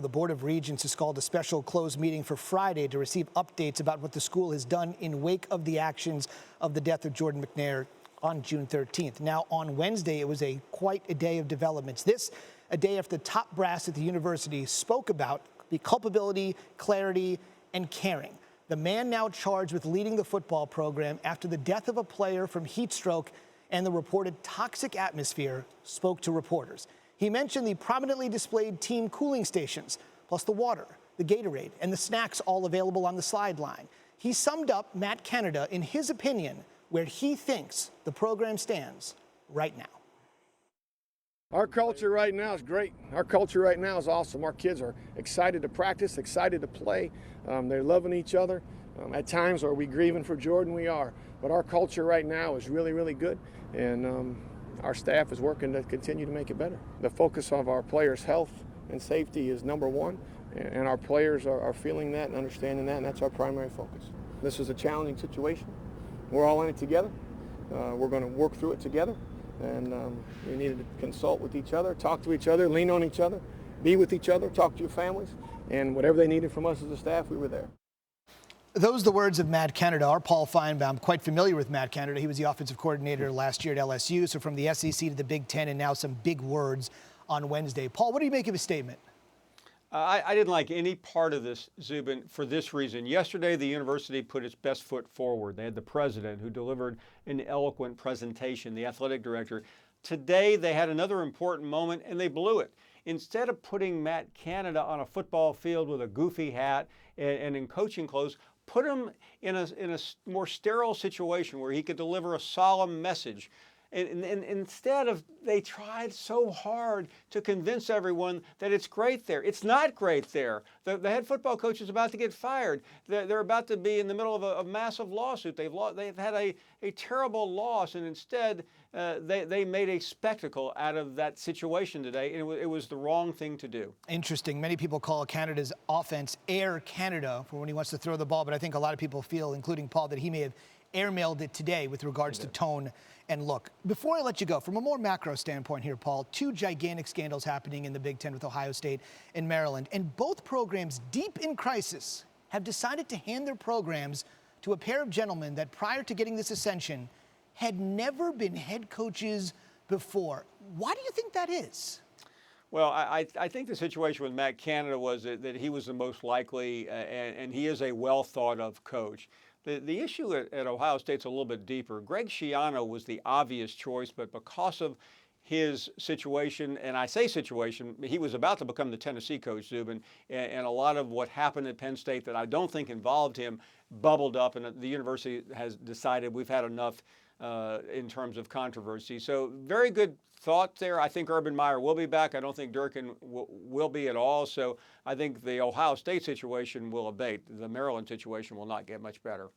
The Board of Regents has called a special closed meeting for Friday to receive updates about what the school has done in wake of the actions of the death of Jordan McNair on June 13th. Now, on Wednesday, it was quite a day of developments. This, a day after the top brass at the university spoke about the culpability, clarity, and caring. The man now charged with leading the football program after the death of a player from heat stroke and the reported toxic atmosphere spoke to reporters. He mentioned the prominently displayed team cooling stations, plus the water, the Gatorade, and the snacks all available on the sideline. He summed up Matt Canada, in his opinion, where he thinks the program stands right now. Our culture right now is great. Our culture right now is awesome. Our kids are excited to practice, excited to play. They're loving each other. At times, are we grieving for Jordan? We are. But our culture right now is really, really good. And our staff is working to continue to make it better. The focus of our players' health and safety is number one, and our players are feeling that and understanding that, and that's our primary focus. This is a challenging situation. We're all in it together. We're going to work through it together, and we needed to consult with each other, talk to each other, lean on each other, be with each other, talk to your families, and whatever they needed from us as a staff, we were there. Those are the words of Matt Canada. Our Paul Finebaum, quite familiar with Matt Canada. He was the offensive coordinator last year at LSU, so from the SEC to the Big Ten, and now some big words on Wednesday. Paul, what do you make of his statement? I didn't like any part of this, Zubin, for this reason. Yesterday, the university put its best foot forward. They had the president who delivered an eloquent presentation, the athletic director. Today, they had another important moment, and they blew it. Instead of putting Matt Canada on a football field with a goofy hat and in coaching clothes, put him in a more sterile situation where he could deliver a solemn message. And instead of, they tried so hard to convince everyone that it's great there. It's not great there. The head football coach is about to get fired. They're about to be in the middle of a massive lawsuit. They've had a terrible loss, and instead they made a spectacle out of that situation today, and it was the wrong thing to do. Interesting. Many people call Canada's offense Air Canada for when he wants to throw the ball, but I think a lot of people feel, including Paul, that he may have airmailed it today with regards to tone and look. Before I let you go, from a more macro standpoint here, Paul, two gigantic scandals happening in the Big Ten with Ohio State and Maryland, and both programs deep in crisis have decided to hand their programs to a pair of gentlemen that prior to getting this ascension had never been head coaches before. Why do you think that is? Well, I think the situation with Matt Canada was that he was the most likely, and he is a well-thought-of coach. The issue at Ohio State's a little bit deeper. Greg Schiano was the obvious choice, but because of his situation, and I say situation, he was about to become the Tennessee coach, Zubin, and a lot of what happened at Penn State that I don't think involved him bubbled up, and the university has decided we've had enough in terms of controversy. So very good thought there. I think Urban Meyer will be back. I don't think Durkin will be at all. So I think the Ohio State situation will abate. The Maryland situation will not get much better.